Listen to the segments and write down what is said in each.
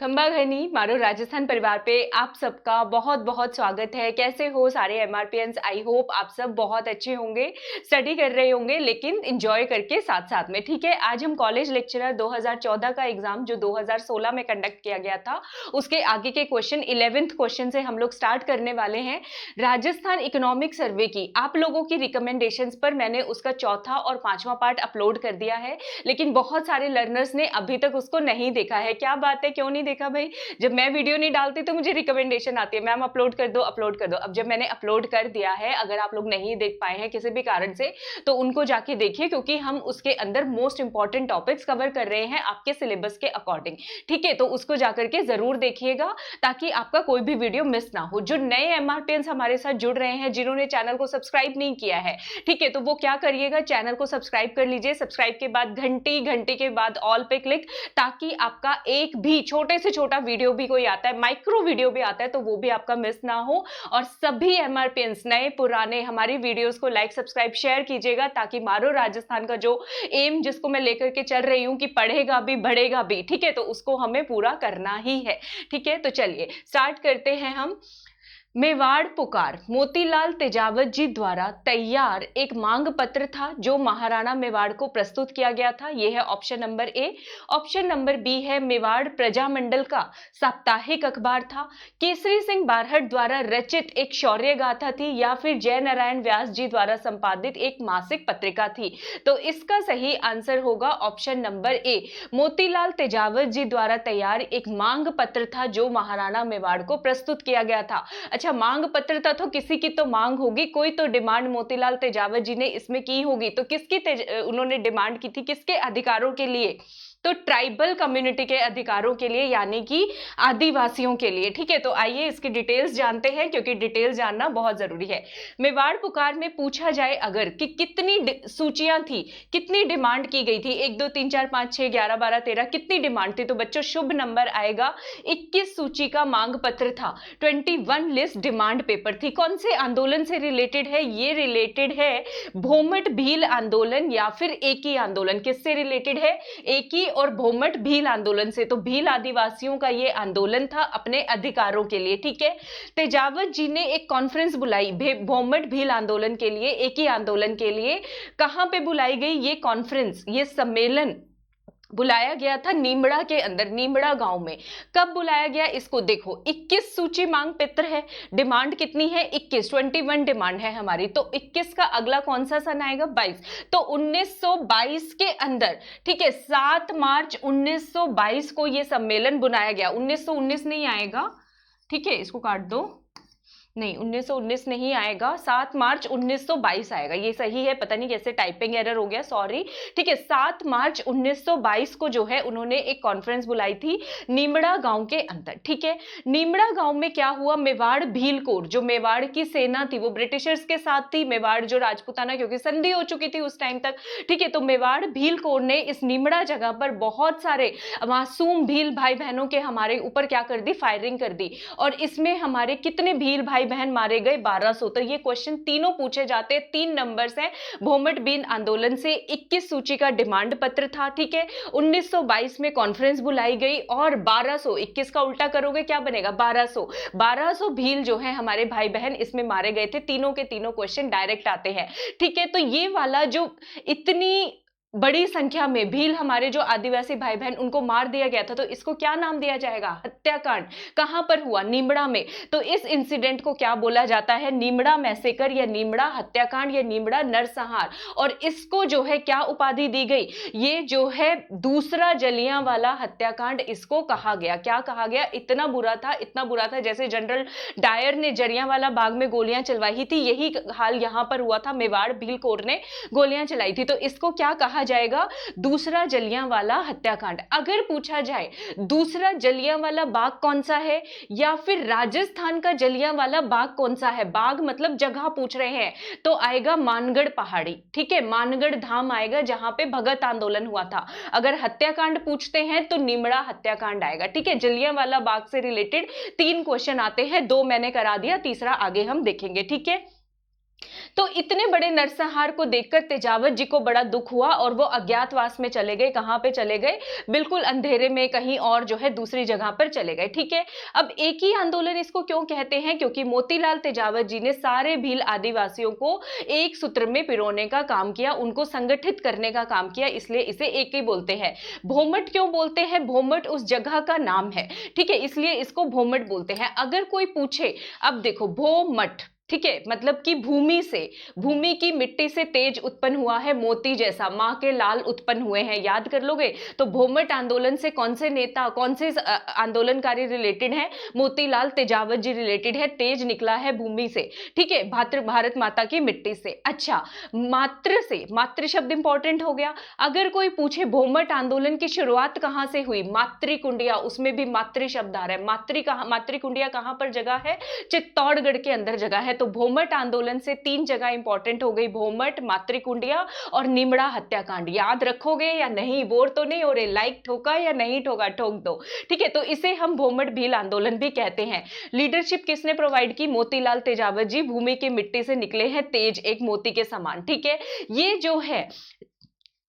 खंबाघनी मारो राजस्थान परिवार पे आप सबका बहुत बहुत स्वागत है। कैसे हो सारे एमआरपीएंस? आई होप आप सब बहुत अच्छे होंगे, स्टडी कर रहे होंगे, लेकिन एंजॉय करके साथ साथ में। ठीक है, आज हम कॉलेज लेक्चरर 2014 का एग्जाम जो 2016 में कंडक्ट किया गया था उसके आगे के क्वेश्चन 11th क्वेश्चन से हम लोग स्टार्ट करने वाले हैं। राजस्थान इकोनॉमिक सर्वे की आप लोगों की रिकमेंडेशंस पर मैंने उसका चौथा और पांचवा पार्ट अपलोड कर दिया है, लेकिन बहुत सारे लर्नर्स ने अभी तक उसको नहीं देखा है। क्या बात है, क्यों नहीं देखा भाई? जब मैं वीडियो नहीं डालती तो मुझे रिकमेंडेशन आती है, मैम अपलोड कर दो अपलोड कर दो। अब जब मैंने अपलोड कर दिया है, अगर आप लोग नहीं देख पाए हैं किसी भी कारण से तो उनको जाके देखिए, क्योंकि हम उसके अंदर मोस्ट इंपॉर्टेंट टॉपिक्स कवर कर रहे हैं आपके सिलेबस के अकॉर्डिंग। ठीक है, तो उसको जाकर के जरूर देखिएगा ताकि आपका कोई भी वीडियो मिस ना हो। जो नए एमआरपीएंस हमारे साथ जुड़ रहे हैं, जिन्होंने चैनल को सब्सक्राइब नहीं किया है, ठीक है, तो वो क्या करिएगा, चैनल को सब्सक्राइब कर लीजिए। सब्सक्राइब के बाद घंटी के बाद ऑल पे क्लिक, ताकि आपका एक भी छोटे से छोटा वीडियो भी कोई आता है, माइक्रो वीडियो भी आता है, तो वो भी आपका मिस ना हो। और सभी एमआरपीएंस नए पुराने हमारी वीडियोस को लाइक सब्सक्राइब शेयर कीजिएगा, ताकि मारो राजस्थान का जो एम जिसको मैं लेकर के चल रही हूं कि पढ़ेगा भी बढ़ेगा भी, ठीक है, तो उसको हमें पूरा करना ही है। ठीक है, तो चलिए स्टार्ट करते हैं हम। मेवाड़ पुकार मोतीलाल तेजावत जी द्वारा तैयार एक मांग पत्र था जो महाराणा मेवाड़ को प्रस्तुत किया गया था। यह है option number A. Option number B है मेवाड़ प्रजामंडल का साप्ताहिक अखबार था, केसरी सिंह बारहट द्वारा रचित एक शौर्य गाथा थी, या फिर जय नारायण व्यास जी द्वारा संपादित एक मासिक पत्रिका थी। तो इसका सही आंसर होगा option number A, Motilal Tejawat ji द्वारा तैयार एक मांग पत्र था जो महाराणा मेवाड़ को प्रस्तुत किया गया था। अच्छा, मांग पत्र था तो किसी की तो मांग होगी, कोई तो डिमांड मोतीलाल तेजावत जी ने इसमें की होगी। तो किसकी उन्होंने डिमांड की थी, किसके अधिकारों के लिए? तो ट्राइबल कम्युनिटी के अधिकारों के लिए, यानी कि आदिवासियों के लिए। ठीक है, तो आइए इसकी डिटेल्स जानते हैं, क्योंकि डिटेल्स जानना बहुत जरूरी है। मेवाड़ पुकार में पूछा जाए अगर कि कितनी सूचियां थी, कितनी डिमांड की गई थी, 1 2 3 4 5 6 11 12 13, कितनी डिमांड थी? तो बच्चों शुभ नंबर आएगा 21 सूची का मांग पत्र था। 21 लिस्ट डिमांड पेपर थी। कौन से आंदोलन से रिलेटेड है? ये रिलेटेड है भोमट भील आंदोलन या फिर एकी आंदोलन। किससे रिलेटेड है? एकी और भोमट भील आंदोलन से। तो भील आदिवासियों का ये आंदोलन था अपने अधिकारों के लिए। ठीक है, तेजावत जी ने एक कॉन्फ्रेंस बुलाई भोमट भील आंदोलन के लिए, एकी आंदोलन के लिए। कहां पे बुलाई गई ये कॉन्फ्रेंस, ये सम्मेलन बुलाया गया था नीमड़ा के अंदर, नीमड़ा गांव में। कब बुलाया गया इसको देखो, 21 सूची मांग पत्र है, डिमांड कितनी है? 21 डिमांड है हमारी। तो 21 का अगला कौन सा सन आएगा? 22। तो 1922 के अंदर, ठीक है, 7 मार्च 1922 को यह सम्मेलन बुलाया गया। 1919 नहीं आएगा, ठीक है, इसको काट दो, नहीं 1919 नहीं आएगा, 7 मार्च 1922 आएगा। ये सही है, पता नहीं कैसे टाइपिंग एरर हो गया, सॉरी। ठीक है, 7 मार्च 1922 को जो है उन्होंने एक कॉन्फ्रेंस बुलाई थी नीमड़ा गांव के अंदर। ठीक है, नीमड़ा गांव में क्या हुआ, मेवाड़ भील कोर, जो मेवाड़ की सेना थी वो ब्रिटिशर्स के साथ थी, मेवाड़ जो राजपूताना, क्योंकि संधि हो चुकी थी उस टाइम तक। ठीक है, तो मेवाड़ भील कोर ने इस नीमड़ा जगह पर बहुत सारे मासूम भील भाई बहनों के हमारे ऊपर क्या कर दी, फायरिंग कर दी। और इसमें हमारे कितने भील भाई बहन मारे गए? 1200। तो ये क्वेश्चन तीनों पूछे जाते हैं, 3 नंबर्स हैं। भोमट भील आंदोलन से 21 सूची का डिमांड पत्र था। ठीक है, 1922 में कॉन्फ्रेंस बुलाई गई और 1200, 21 का उल्टा करोगे क्या बनेगा? 1200। 1200 भील जो है हमारे भाई बहन इसमें मारे गए थे। तीनों के तीनों क्वेश्चन डायरेक्ट आते हैं। ठीक है, तो ये वाला जो इतनी बड़ी संख्या में भील हमारे जो आदिवासी भाई बहन उनको मार दिया गया था, तो इसको क्या नाम दिया जाएगा? हत्याकांड। कहां पर हुआ? नीमड़ा में। तो इस इंसिडेंट को क्या बोला जाता है? नीमड़ा मैसेकर या नीमड़ा हत्याकांड या नीमड़ा नरसंहार। और इसको जो है क्या उपाधि दी गई? ये जो है दूसरा जलियांवाला हत्याकांड इसको कहा गया। क्या कहा गया? इतना बुरा था, इतना बुरा था, जैसे जनरल डायर ने जलियांवाला बाग में गोलियां चलवाई थी, यही हाल यहां पर हुआ था, मेवाड़ भील कोर ने गोलियां चलाई थी। तो इसको क्या कहा जाएगा? दूसरा जलियांवाला हत्याकांड। अगर पूछा जाए दूसरा जलियांवाला बाग कौन सा है या फिर राजस्थान का जलियांवाला बाग कौन सा है, बाग मतलब जगह पूछ रहे हैं, तो आएगा मानगढ़ पहाड़ी। ठीक है, मानगढ़ धाम आएगा जहां पे भगत आंदोलन हुआ था। अगर हत्याकांड पूछते हैं तो निमड़ा हत्याकांड आएगा। ठीक है, जलियांवाला बाग से रिलेटेड 3 क्वेश्चन आते हैं, 2 मैंने करा दिया, तीसरा आगे हम देखेंगे। ठीक है, तो इतने बड़े नरसंहार को देखकर तेजावत जी को बड़ा दुख हुआ और वो अज्ञातवास में चले गए। कहां पे चले गए? बिल्कुल अंधेरे में, कहीं और जो है दूसरी जगह पर चले गए। ठीक है, अब एक ही आंदोलन इसको क्यों कहते हैं? क्योंकि मोतीलाल तेजावत जी ने सारे भील आदिवासियों को एक सूत्र में पिरोने का काम किया, उनको संगठित करने का काम किया, इसलिए इसे एक ही बोलते हैं। भोमट क्यों बोलते हैं? भोमट उस जगह का नाम है, ठीक है, इसलिए इसको भोमट बोलते हैं। अगर कोई पूछे, अब देखो भोमट, ठीक है, मतलब कि भूमि से, भूमि की मिट्टी से तेज उत्पन्न हुआ है, मोती जैसा, मां के लाल उत्पन्न हुए हैं, याद कर लोगे। तो भोमट आंदोलन से कौन से नेता, कौन से आंदोलनकारी रिलेटेड है? मोतीलाल तेजावत जी रिलेटेड है, तेज निकला है भूमि से, ठीक है, भारत माता की मिट्टी से। अच्छा, मात्र से, मात्र शब्द इंपॉर्टेंट हो गया। अगर कोई पूछे भोमट आंदोलन की शुरुआत कहां से हुई? मातृकुंडिया, उसमें भी मातृ शब्द आ रहा है। मातृकुंडिया कहां पर जगह है? चित्तौड़गढ़ के अंदर जगह है। तो भोमट आंदोलन से 3 जगह इंपॉर्टेंट हो गई, भोमट, मातृकुंडिया और निमड़ा हत्याकांड। याद रखोगे या नहीं? बोर तो नहीं हो रहे? लाइक ठोका या नहीं ठोका? ठोक दो, ठीक है। तो इसे हम भोमट भील आंदोलन भी कहते हैं। लीडरशिप किसने प्रोवाइड की? मोतीलाल तेजावत जी, भूमि की मिट्टी से निकले हैं तेज, एक मोती के समान, ठीक है। ये जो है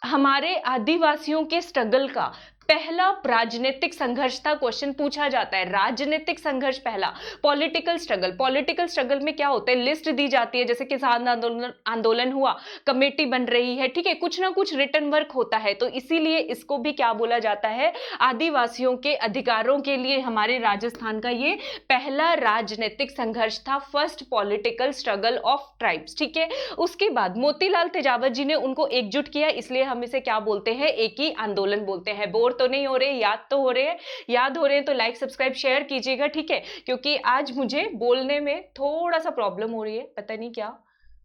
हमारे आदिवासियों के स्ट्रगल का पहला राजनीतिक संघर्ष था। क्वेश्चन पूछा जाता है, राजनीतिक संघर्ष पहला। पॉलिटिकल स्ट्रगल, पॉलिटिकल स्ट्रगल में क्या होता है? लिस्ट दी जाती है, जैसे किसान आंदोलन हुआ, कमेटी बन रही है, ठीक है, कुछ ना कुछ रिटर्न वर्क होता है। तो इसीलिए इसको भी क्या बोला जाता है? आदिवासियों के अधिकारों के लिए हमारे राजस्थान का ये पहला राजनीतिक संघर्ष था, first political struggle of tribes, ठीक है। उसके बाद मोतीलाल तेजावत जी ने उनको एकजुट किया, इसलिए हम इसे क्या बोलते हैं? एक ही आंदोलन बोलते हैं। बोर तो नहीं हो रहे? याद तो हो रहे हैं? याद हो रहे हैं तो लाइक सब्सक्राइब शेयर कीजिएगा, ठीक है, क्योंकि आज मुझे बोलने में थोड़ा सा प्रॉब्लम हो रही है, पता नहीं क्या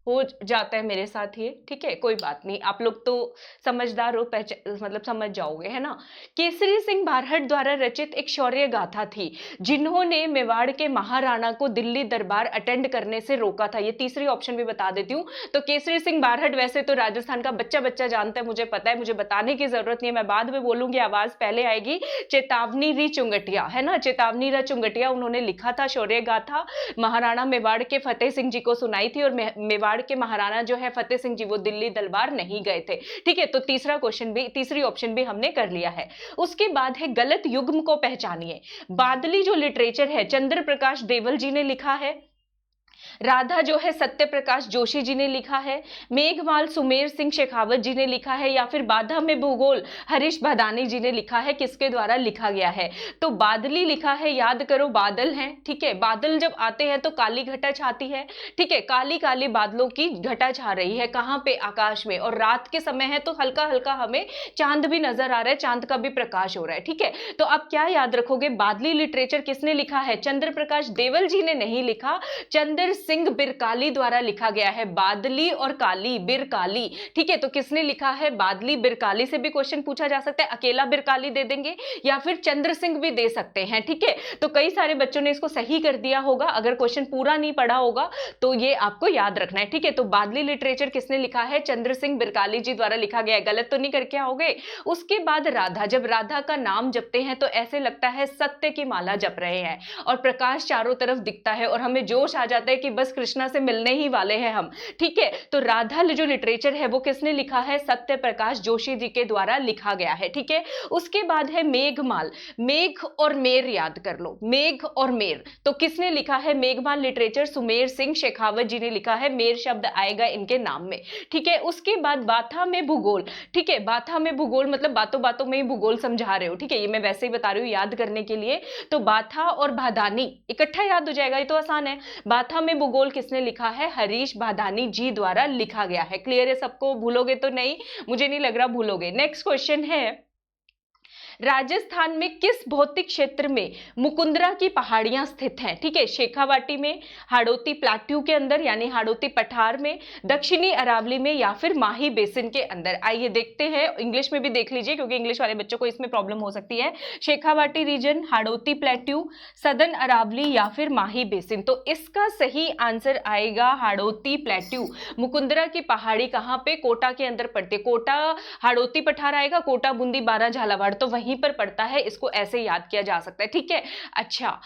हो जाता है मेरे साथ ये, ठीक है, कोई बात नहीं, आप लोग तो समझदार हो, मतलब समझ जाओगे, है ना। केसरी सिंह बारहट द्वारा रचित एक शौर्य गाथा थी, जिन्होंने मेवाड़ के महाराणा को दिल्ली दरबार अटेंड करने से रोका था। ये तीसरी ऑप्शन भी बता देती हूँ। तो केसरी सिंह बारहट वैसे तो राजस्थान का बच्चा बच्चा जानता है, मुझे पता है, मुझे बताने की जरूरत नहीं है, मैं बाद में बोलूंगी, आवाज पहले आएगी। चेतावनी री चुंगटिया, है ना, चेतावनी री चुंगटिया उन्होंने लिखा था, शौर्य गाथा महाराणा मेवाड़ के फतेह सिंह जी को सुनाई थी। और मेवाड़ के महाराणा जो है फतेह सिंह जी, वो दिल्ली दरबार नहीं गए थे, ठीक है। तो तीसरा क्वेश्चन भी, तीसरी ऑप्शन भी हमने कर लिया है। उसके बाद है गलत युग्म को पहचानिए। बादली जो लिटरेचर है, चंद्र प्रकाश देवल जी ने लिखा है। राधा जो है सत्य प्रकाश जोशी जी ने लिखा है। मेघमाल सुमेर सिंह शेखावत जी ने लिखा है, या फिर बाधा में भूगोल हरीश भदानी जी ने लिखा है। किसके द्वारा लिखा गया है? तो बादली लिखा है, याद करो, बादल हैं, ठीक है, बादल जब आते हैं तो काली घटा छाती है, ठीक है, काली काली बादलों की घटा छा रही है, कहां पे? आकाश में। और रात के समय है तो हल्का हल्का हमें चांद भी नजर आ रहा है, चांद का भी प्रकाश हो रहा है, ठीक है। तो अब क्या याद रखोगे? बादली लिटरेचर किसने लिखा है? चंद्र प्रकाश देवल जी ने नहीं लिखा, चंद्र सिंह बिरकाली द्वारा लिखा गया है। बादली और काली, बिरकाली, ठीक है। तो किसने लिखा है? बादली बिरकाली से भी क्वेश्चन पूछा जा सकता है, अकेला बिरकाली दे देंगे या फिर चंद्र सिंह भी दे सकते हैं, ठीक है। तो कई सारे बच्चों ने इसको सही कर दिया होगा, अगर क्वेश्चन पूरा नहीं पढ़ा होगा तो ये आपको याद रखना है, ठीक है। तो बादली लिटरेचर किसने लिखा है? चंद्र सिंह बिरकाली जी द्वारा लिखा गया है। गलत तो नहीं करके आओगे? उसके बाद राधा, जब राधा का नाम जपते हैं तो ऐसे लगता है सत्य की माला जप रहे हैं, और प्रकाश चारों तरफ दिखता है और हमें जोश आ जाता है कि बस कृष्णा से मिलने ही वाले हैं हम, ठीक है। तो राधा जो लिटरेचर है वो किसने लिखा है? सत्य प्रकाश जोशी जी के द्वारा लिखा गया है, ठीक है। उसके बाद है मेघमाल, मेघ और मेर याद कर लो, मेघ और मेर, तो किसने लिखा है? मेघमाल लिटरेचर सुमेर सिंह शेखावत जी ने लिखा है, मेर शब्द आएगा इनके नाम में, ठीक है। उसके बाद बाथा में भूगोल, ठीक है, बाथा में भूगोल मतलब बातों बातों में ही भूगोल समझा रहे हो, ठीक है, ये मैं वैसे ही बता रही हूँ याद करने के लिए। तो बाथा और भादानी इकट्ठा याद हो जाएगा, ये तो आसान है। बाथा में भूगोल किसने लिखा है? हरीश भादानी जी द्वारा लिखा गया है। क्लियर है सबको? भूलोगे तो नहीं, मुझे नहीं लग रहा भूलोगे। नेक्स्ट क्वेश्चन है, राजस्थान में किस भौतिक क्षेत्र में मुकुंदरा की पहाड़ियां स्थित हैं? ठीक है, शेखावाटी में, हाड़ौती प्लाट्यू के अंदर यानी हाड़ौती पठार में, दक्षिणी अरावली में, या फिर माही बेसिन के अंदर। आइए देखते हैं, इंग्लिश में भी देख लीजिए क्योंकि इंग्लिश वाले बच्चों को इसमें प्रॉब्लम हो सकती है। Shekhawati region, Hadoti plateau, southern Aravalli या फिर माही बेसिन। तो इसका सही आंसर आएगा हाड़ौती प्लेट्यू। मुकुंदरा की पहाड़ी कहां पे? कोटा के अंदर पड़ती है। कोटा हाड़ौती पठार आएगा, कोटा बूंदी बारा झालावाड़ तो वहीं वहीं पर पड़ता है, इसको ऐसे याद किया जा सकता है, ठीक है। अच्छा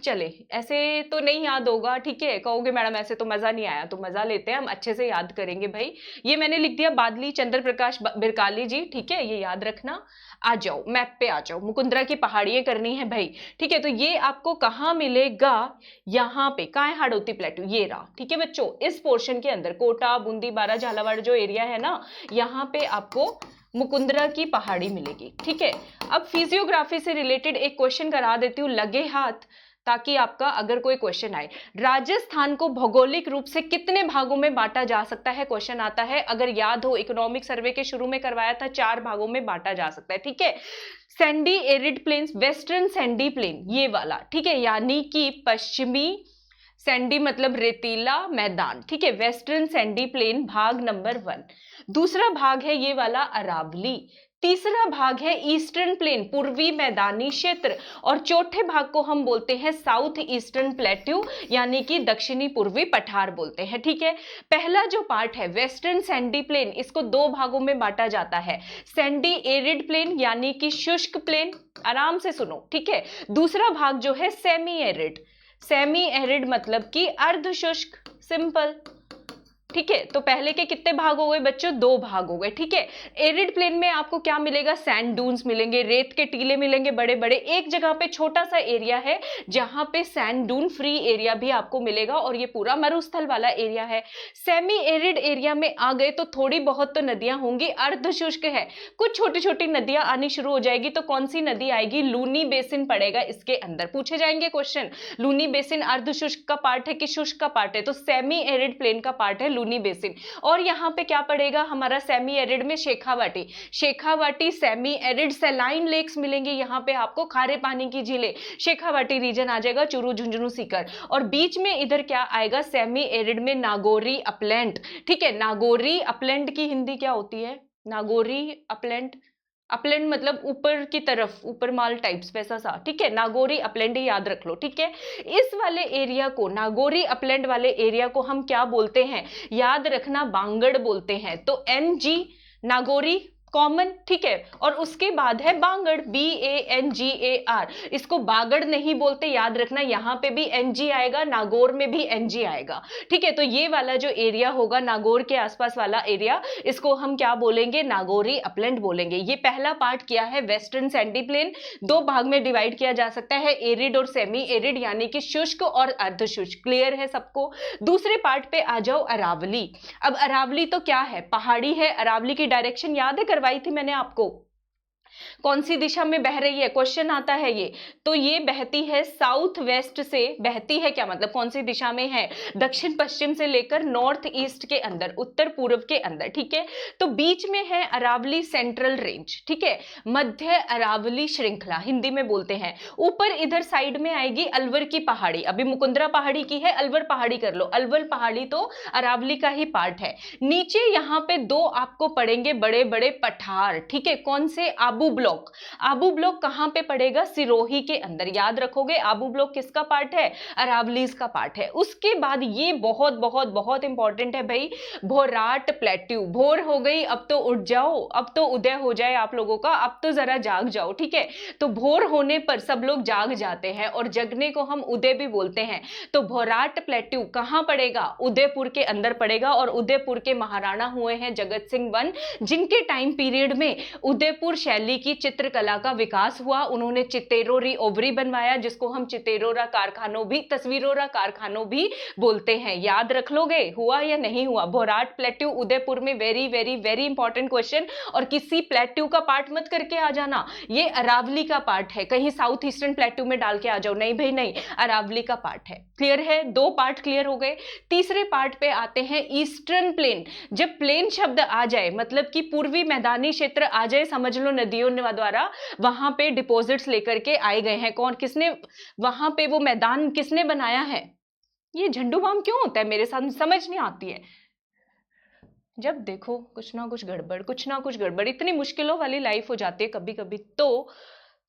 चले, ऐसे तो नहीं याद होगा, ठीक है, कहोगे मैडम ऐसे तो मजा नहीं आया, तो मजा लेते हैं, हम अच्छे से याद करेंगे भाई। ये मैंने लिख दिया बादली चंद्र प्रकाश बिरकाली जी, ठीक है, ये याद रखना। आ जाओ मैप पे आ जाओ, मुकुंदरा की पहाड़ियां करनी है भाई, ठीक है। तो ये आपको कहाँ मिलेगा, यहाँ पे काय हाड़ौती प्लेटू, ये रहा, ठीक है बच्चों, इस पोर्शन के अंदर कोटा बूंदी बारा झालावाड़ जो एरिया है ना, यहाँ पे आपको मुकुंदरा की पहाड़ी मिलेगी, ठीक है। अब फिजियोग्राफी से रिलेटेड एक क्वेश्चन करा देती हूँ लगे हाथ, ताकि आपका अगर कोई क्वेश्चन आए, राजस्थान को भौगोलिक रूप से कितने भागों में बांटा जा सकता है, क्वेश्चन आता है, अगर याद हो इकोनॉमिक सर्वे के शुरू में करवाया था, 4 भागों में बांटा जा सकता है, ठीक है। Sandy arid plains, western sandy plain ये वाला, ठीक है, यानी कि पश्चिमी सैंडी मतलब रेतीला मैदान, ठीक है, वेस्टर्न सैंडी प्लेन भाग नंबर 1। दूसरा भाग है ये वाला अरावली, तीसरा भाग है ईस्टर्न प्लेन पूर्वी मैदानी क्षेत्र, और चौथे भाग को हम बोलते हैं साउथ ईस्टर्न प्लेट्यू यानी कि दक्षिणी पूर्वी पठार बोलते हैं, ठीक है। पहला जो पार्ट है वेस्टर्न सैंडी प्लेन, इसको 2 भागों में बांटा जाता है, सैंडी एरिड प्लेन यानी कि शुष्क प्लेन, आराम से सुनो, ठीक है। दूसरा भाग जो है सेमी एरिड, सेमी एरिड मतलब कि अर्ध शुष्क, सिंपल, ठीक है। तो पहले के कितने भाग हो गए बच्चों, 2 भाग हो गए, ठीक है। एरिड प्लेन में आपको क्या मिलेगा, सैंड डून्स मिलेंगे, रेत के टीले मिलेंगे बड़े बड़े, एक जगह पे छोटा सा एरिया है जहां पे सैंड डून फ्री एरिया भी आपको मिलेगा, और ये पूरा मरुस्थल वाला एरिया है। सेमी एरिड एरिया में आ गए तो थोड़ी बहुत तो नदियां होंगी, अर्ध शुष्क है, कुछ छोटी छोटी नदियां आनी शुरू हो जाएगी, तो कौन सी नदी आएगी, लूनी बेसिन पड़ेगा इसके अंदर, पूछे जाएंगे क्वेश्चन, लूनी बेसिन अर्ध शुष्क का पार्ट है कि शुष्क का पार्ट है, तो सेमी एरिड प्लेन का पार्ट है लूनी बेसिन। और यहाँ पे क्या पड़ेगा हमारा सेमी एरिड में, Shekhawati, Shekhawati semi arid, saline lakes मिलेंगे यहाँ पे आपको, खारे पानी की झीलें, शेखावाटी रीजन आ जाएगा, चूरू झुंझुनू सीकर, और बीच में इधर क्या आएगा सेमी एरिड में नागौरी अपलैंड, ठीक है। नागौरी अपलैंड की हिंदी क्या होती है, नागौरी अपलैंड, अपलैंड मतलब ऊपर की तरफ, ऊपर माल टाइप्स वैसा सा, ठीक है, नागौरी अपलैंड याद रख लो, ठीक है। इस वाले एरिया को, नागौरी अपलैंड वाले एरिया को हम क्या बोलते हैं, याद रखना बांगड़ बोलते हैं, तो NG नागौरी कॉमन, ठीक है, और उसके बाद है बांगड़, BANGAR, इसको बागड़ नहीं बोलते, याद रखना, यहां पे भी NG आएगा, नागौर में भी NG आएगा, ठीक है। तो ये वाला जो एरिया होगा नागौर के आसपास वाला एरिया, इसको हम क्या बोलेंगे, नागौरी अपलैंड बोलेंगे। ये पहला पार्ट किया है वेस्टर्न सैंडी प्लेन, 2 भाग में डिवाइड किया जा सकता है, एरिड और सेमी एरिड यानी कि शुष्क और अर्ध शुष्क, क्लियर है सबको। दूसरे पार्ट पे आ जाओ अरावली। अब अरावली तो क्या है, पहाड़ी है, अरावली की डायरेक्शन याद है, करवाई थी मैंने आपको, कौन सी दिशा में बह रही है, क्वेश्चन आता है ये, तो ये बहती है साउथ वेस्ट से, बहती है क्या मतलब कौन सी दिशा में है, दक्षिण पश्चिम से लेकर नॉर्थ ईस्ट के अंदर, उत्तर पूर्व के अंदर, ठीक है। तो बीच में है अरावली सेंट्रल रेंज, ठीक है, मध्य अरावली श्रृंखला हिंदी में बोलते हैं। ऊपर इधर साइड में आएगी अलवर की पहाड़ी, अभी मुकुंदरा पहाड़ी की है, अलवर पहाड़ी कर लो, अलवर पहाड़ी तो अरावली का ही पार्ट है। नीचे यहाँ पे 2 आपको पड़ेंगे बड़े बड़े पठार, ठीक है, कौन से, आबू ब्लॉक, आबू ब्लॉक कहां पे पड़ेगा, सिरोही के अंदर, याद रखोगे आबू ब्लॉक किसका पार्ट है, अरावलीज का पार्ट है। उसके बाद ये बहुत बहुत बहुत इंपॉर्टेंट है भाई, भोराट प्लेट्यू, भोर हो गई अब तो उठ जाओ, अब तो उदय हो जाए आप लोगों का, अब तो जरा जाग जाओ, ठीक है। तो भोर होने पर सब लोग जाग जाते हैं, और जगने को हम उदय भी बोलते हैं। तो भोराट प्लेट्यू कहां पड़ेगा, उदयपुर के अंदर पड़ेगा, और उदयपुर के महाराणा हुए हैं जगत सिंह वन, जिनके टाइम पीरियड में उदयपुर शैली की चित्रकला का विकास हुआ, उन्होंने चितेरोरी ओवरी बनवाया, जिसको हम चितेरोरा कारखानों भी, तस्वीरोरा कारखानों भी बोलते हैं, याद रख लोगे, हुआ या नहीं हुआ। भोराट प्लेट्यू उदयपुर में, very very very important question, और किसी प्लेट्यू का पार्ट मत करके आ जाना, ये अरावली का पार्ट है, कहीं साउथ ईस्टर्न प्लेट्यू में डाल के आ जाओ, नहीं भाई नहीं, अरावली का पार्ट है, क्लियर है, 2 पार्ट क्लियर हो गए। तीसरे पार्ट पे आते हैं ईस्टर्न प्लेन। जब प्लेन शब्द आ जाए मतलब कि पूर्वी मैदानी क्षेत्र आ जाए, समझ लो नदियों द्वारा वहां पे डिपॉजिट्स लेकर के आए गए हैं, कौन, किसने, वहां पे वो मैदान किसने बनाया है। ये झंडू बाम क्यों होता है मेरे साथ, समझ नहीं आती है, जब देखो कुछ ना कुछ गड़बड़, कुछ ना कुछ गड़बड़, इतनी मुश्किलों वाली लाइफ हो जाती है कभी कभी। तो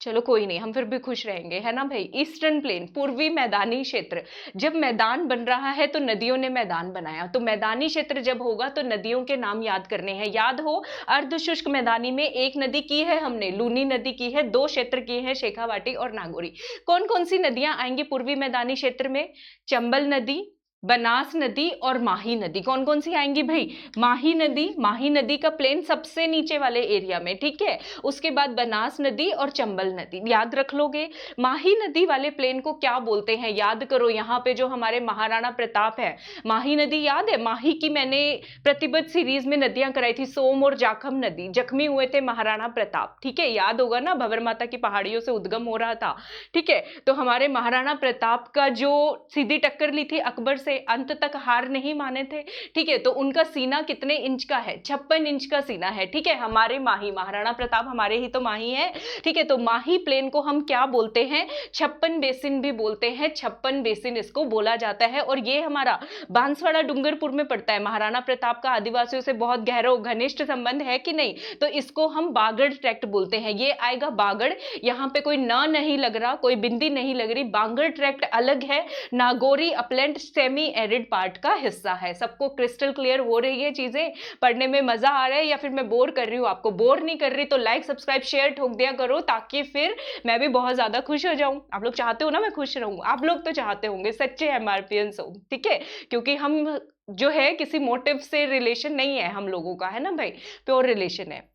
चलो कोई नहीं, हम फिर भी खुश रहेंगे, है ना भाई। ईस्टर्न प्लेन, पूर्वी मैदानी क्षेत्र। जब मैदान बन रहा है तो नदियों ने मैदान बनाया, तो मैदानी क्षेत्र जब होगा तो नदियों के नाम याद करने हैं। याद हो, अर्ध शुष्क मैदानी में एक नदी की है हमने, लूनी नदी की है, दो क्षेत्र की है, शेखावाटी और नागौरी। कौन कौन सी नदियां आएंगी पूर्वी मैदानी क्षेत्र में? चंबल नदी, बनास नदी और माही नदी। कौन कौन सी आएंगी भाई? माही नदी, माही नदी का प्लेन सबसे नीचे वाले एरिया में, ठीक है। उसके बाद बनास नदी और चंबल नदी, याद रख लोगे। माही नदी वाले प्लेन को क्या बोलते हैं? याद करो, यहाँ पे जो हमारे महाराणा प्रताप है, माही नदी याद है? माही की मैंने प्रतिबद्ध सीरीज में नदियां कराई थी, सोम और जाखम नदी, जख्मी हुए थे महाराणा प्रताप, ठीक है, याद होगा ना, भंवर माता की पहाड़ियों से उद्गम हो रहा था, ठीक है। तो हमारे महाराणा प्रताप का जो सीधी टक्कर ली थी अकबर से, अंत तक हार नहीं माने थे, ठीक है। तो उनका सीना कितने इंच का है? 56 इंच का सीना है, ठीक है। हमारे माही, महाराणा प्रताप हमारे ही तो माही है, ठीक है। तो माही प्लेन को हम क्या बोलते हैं? 56 बेसिन भी बोलते हैं, 56 बेसिन इसको बोला जाता है। और ये हमारा बांसवाड़ा डूंगरपुर में पड़ता है। महाराणा प्रताप का आदिवासियों से बहुत गहरा घनिष्ठ संबंध है कि नहीं? तो इसको हम बागड़ ट्रैक्ट बोलते हैं। ये आएगा बागड़, यहाँ पे कोई न नहीं लग रहा, कोई बिंदी नहीं लग रही। बागड़ ट्रैक्ट अलग है, Nagauri upland semi arid part का हिस्सा है। सबको क्रिस्टल क्लियर हो रही है? चीजें पढ़ने में मजा आ रहा है या फिर मैं बोर कर रही हूँ आपको? बोर नहीं कर रही तो लाइक सब्सक्राइब शेयर ठोक दिया करो, ताकि फिर मैं भी बहुत ज्यादा खुश हो जाऊं। आप लोग चाहते हो ना मैं खुश रहूं, आप लोग तो चाहते होंगे, सच्चे एमआरपीएंस हो, ठीक है। क्योंकि हम जो है किसी मोटिव से रिलेशन नहीं है हम लोगों का, है ना भाई, प्योर रिलेशन है।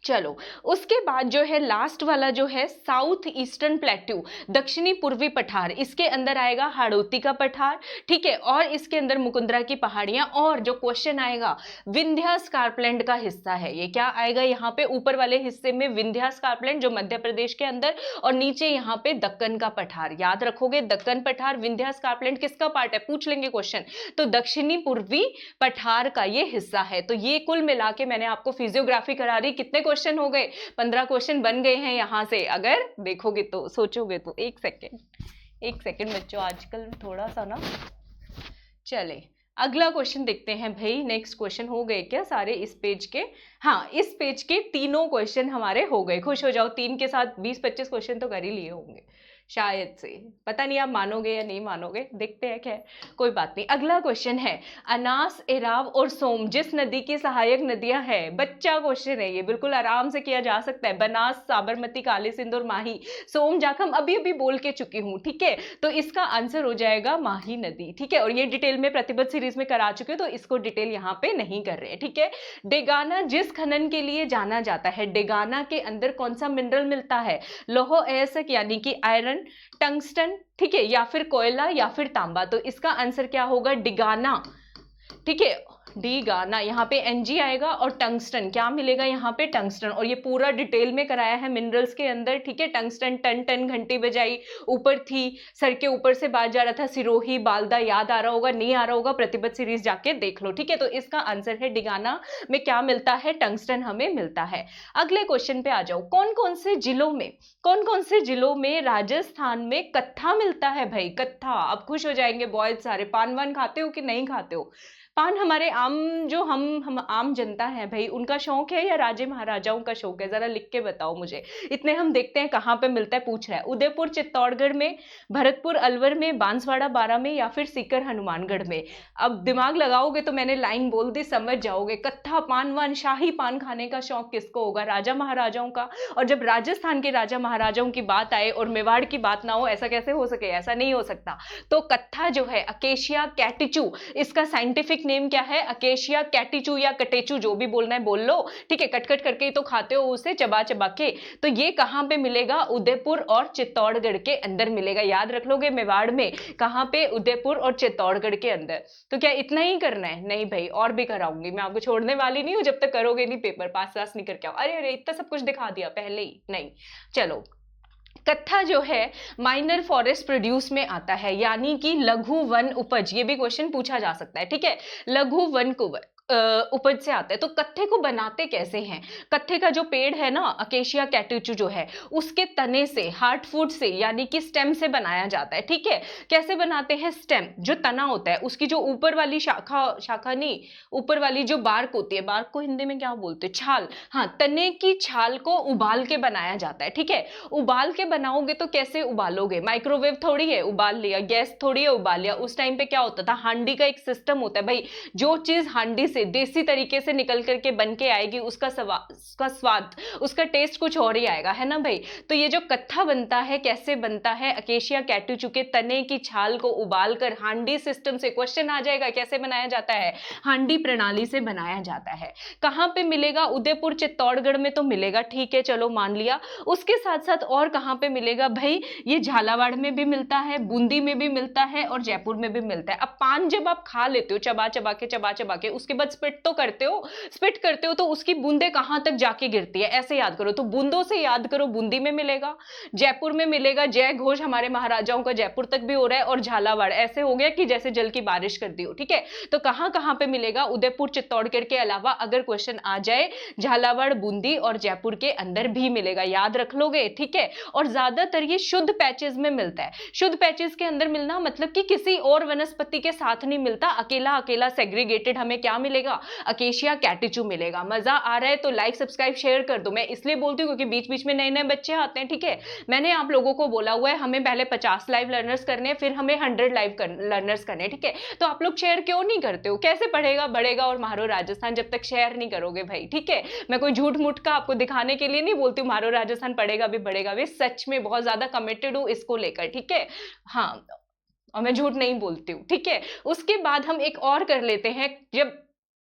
चलो, उसके बाद जो है लास्ट वाला जो है साउथ ईस्टर्न प्लेट्यू, दक्षिणी पूर्वी पठार, इसके अंदर आएगा हाड़ौती का पठार, ठीक है। और इसके अंदर मुकुंदरा की पहाड़ियां। और जो क्वेश्चन आएगा, विंध्या स्कार्पलैंड का हिस्सा है ये। क्या आएगा यहाँ पे? ऊपर वाले हिस्से में विंध्या स्कार्पलैंड जो मध्य प्रदेश के अंदर, और नीचे यहाँ पे दक्कन का पठार। याद रखोगे, दक्कन पठार, विंध्या स्कार्पलैंड किसका पार्ट है? पूछ लेंगे क्वेश्चन। तो दक्षिणी पूर्वी पठार का ये हिस्सा है। तो ये कुल मिला के मैंने आपको फिजियोग्राफी करा दी। कितने क्वेश्चन हो गए? 15 क्वेश्चन बन गए हैं यहां से, अगर देखोगे तो, सोचोगे तो। एक सेकेंड बच्चों, आजकल थोड़ा सा ना, चले अगला क्वेश्चन देखते हैं भाई। नेक्स्ट क्वेश्चन हो गए क्या सारे इस पेज के? हाँ, इस पेज के तीनों क्वेश्चन हमारे हो गए। खुश हो जाओ, 3 के साथ 20-25 क्वेश्चन तो कर ही लिए होंगे शायद से। पता नहीं आप मानोगे या नहीं मानोगे, देखते हैं, खैर कोई बात नहीं। अगला क्वेश्चन है, अनास, एराव और सोम जिस नदी की सहायक नदियां हैं। बच्चा क्वेश्चन है ये, बिल्कुल आराम से किया जा सकता है। बनास, साबरमती, काली सिंध और माही, सोम, जाखम अभी अभी बोल के चुकी हूँ, ठीक है। तो इसका आंसर हो जाएगा माही नदी, ठीक है। और ये डिटेल में प्रतिबद्ध सीरीज में करा चुके हो, तो इसको डिटेल यहाँ पे नहीं कर रहे हैं, ठीक है। डेगाना जिस खनन के लिए जाना जाता है, डेगाना के अंदर कौन सा मिनरल मिलता है? लौह अयस्क यानी कि आयरन, टंगस्टन, ठीक है, या फिर कोयला या फिर तांबा। तो इसका आंसर क्या होगा? डिगाना, ठीक है, डी गाना। यहाँ पे एनजी आएगा। और टंगस्टन क्या मिलेगा यहाँ पे? टंगस्टन। और ये पूरा डिटेल में कराया है मिनरल्स के अंदर, ठीक है। टंगस्टन, टन टन घंटी बजाई, ऊपर थी, सर के ऊपर से बात जा रहा था, सिरोही, बालदा, याद आ रहा होगा, नहीं आ रहा होगा, प्रतिबद्ध सीरीज जाके देख लो, ठीक है। तो इसका आंसर है डिगाना में क्या मिलता है? टंगस्टन हमें मिलता है। अगले क्वेश्चन पे आ जाओ, कौन कौन से जिलों में राजस्थान में कत्था मिलता है भाई? कत्था। अब खुश हो जाएंगे बॉयज सारे। पान वान खाते हो कि नहीं खाते हो? पान हमारे आम, जो हम आम जनता है भाई, उनका शौक है या राजे महाराजाओं का शौक है? जरा लिख के बताओ मुझे। इतने हम देखते हैं कहाँ पे मिलता है, पूछ रहा है। उदयपुर चित्तौड़गढ़ में, भरतपुर अलवर में, बांसवाड़ा बारा में, या फिर सीकर हनुमानगढ़ में? अब दिमाग लगाओगे तो मैंने लाइन बोल दी, समझ जाओगे। कत्था, पान वान, शाही पान खाने का शौक किसको होगा? राजा महाराजाओं का। और जब राजस्थान के राजा महाराजाओं की बात आए और मेवाड़ की बात ना हो, ऐसा कैसे हो सके? ऐसा नहीं हो सकता। तो कत्था जो है, अकेशिया कैटिचू, इसका साइंटिफिक नेम क्या है? अकेशिया कैटिचू या कटेचू, जो भी बोलना है बोल लो, ठीक है। कट कट करके ही तो खाते हो उसे, चबा चबा के। तो ये कहां पे मिलेगा? उदयपुर और चित्तौड़गढ़ के अंदर मिलेगा। याद रख लोगे, मेवाड़ में कहां पे? उदयपुर और चित्तौड़गढ़ के अंदर। तो क्या इतना ही करना है? नहीं भाई, और भी कराऊंगी मैं, आपको छोड़ने वाली नहीं हूं जब तक करोगे नहीं पेपर पास वास नहीं करके आओ। अरे अरे, इतना सब कुछ दिखा दिया पहले ही, नहीं। चलो, कत्था जो है माइनर फॉरेस्ट प्रोड्यूस में आता है, यानी कि लघु वन उपज। ये भी क्वेश्चन पूछा जा सकता है, ठीक है। लघु वन उपज से आता है। तो कत्थे को बनाते कैसे हैं? कत्थे का जो पेड़ है ना, अकेशिया कैटुचू जो है, उसके तने से, हार्टवुड से यानी कि स्टेम से बनाया जाता है। ठीक है, कैसे बनाते हैं? स्टेम जो तना होता है, उसकी जो ऊपर वाली शाखा, शाखा नहीं, ऊपर वाली जो बार्क होती है, बार्क को हिंदी में क्या बोलते हैं? छाल। हाँ, तने की छाल को उबाल के बनाया जाता है। ठीक है, उबाल के बनाओगे तो कैसे उबालोगे? माइक्रोवेव थोड़ी है, उबाल लिया, गैस थोड़ी है, उबाल लिया। उस टाइम पे क्या होता था? हांडी का एक सिस्टम होता है भाई, जो चीज हांडी से देसी तरीके से निकल करके बन के आएगी, उसका स्वाद, उसका टेस्ट कुछ और ही आएगा, है ना भाई। तो ये जो कत्था बनता है, कैसे बनता है? अकेशिया कैटुचू के तने की छाल को उबाल कर हांडी सिस्टम से, क्वेश्चन आ जाएगा कैसे बनाया जाता है? हांडी प्रणाली से बनाया जाता है। कहां पे मिलेगा? उदयपुर चित्तौड़गढ़ में तो मिलेगा, ठीक है, चलो मान लिया। उसके साथ साथ और कहां पे मिलेगा भाई? ये झालावाड़ में भी मिलता है, बूंदी में भी मिलता है और जयपुर में भी मिलता है। अब पान जब आप खा लेते हो चबा चबा के, उसके बाद स्पिट तो करते हो, स्पिट करते हो तो उसकी बूंदे कहां तक जाके गिरती है, ऐसे याद करो। तो बूंदों से याद करो, बूंदी में मिलेगा, जयपुर में मिलेगा, जय घोष हमारे महाराजाओं का जयपुर तक भी हो रहा है, और झालावाड़ ऐसे हो गया कि जैसे जल की बारिश कर दी हो। ठीक है, तो कहां कहां पे मिलेगा? उदयपुर चित्तौड़गढ़ के अलावा अगर क्वेश्चन आ जाए, झालावाड़, बूंदी और जयपुर के अंदर भी मिलेगा, याद रख लोगे। ठीक है, और ज्यादातर ये शुद्ध पैचेज में मिलता है। शुद्ध पैचेज के अंदर मिलना मतलब कि किसी और वनस्पति के साथ नहीं मिलता, अकेला अकेला सेग्रीगेटेड हमें क्या मिलेगा? अकेशिया कैटुचू मिलेगा। मजा आ रहा है तो लाइक सब्सक्राइब शेयर कर दो। मैं इसलिए बोलती हूँ क्योंकि बीच बीच में नए नए बच्चे आते हैं। ठीक है, मैंने आप लोगों को बोला हुआ है हमें पहले 50 लाइव लर्नर्स करने हैं, फिर हमें 100 लाइव लर्नर्स करने हैं। ठीक है, तो आप लोग शेयर क्यों नहीं करते हो? कैसे पढ़ेगा बढ़ेगा और मारो राजस्थान जब तक शेयर नहीं करोगे भाई। ठीक है, मैं कोई झूठ मूठ का आपको दिखाने के लिए नहीं बोलती हूँ मारो राजस्थान पढ़ेगा भी बढ़ेगा भी, सच में बहुत ज्यादा कमिटेड हूँ इसको लेकर। ठीक है, हाँ, और मैं झूठ नहीं बोलती हूँ। ठीक है, उसके बाद हम एक और कर लेते हैं। जब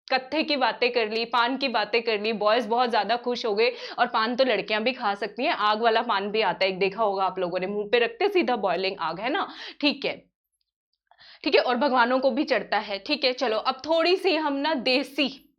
कत्थे की बातें कर ली, पान की बातें कर ली, बॉयज बहुत ज्यादा खुश हो गए। और पान तो लड़कियां भी खा सकती हैं, आग वाला पान भी आता है, एक देखा होगा आप लोगों ने, मुंह पे रखते सीधा बॉइलिंग आग, है ना। ठीक है, ठीक है, और भगवानों को भी चढ़ता है। ठीक है, चलो अब थोड़ी सी हम ना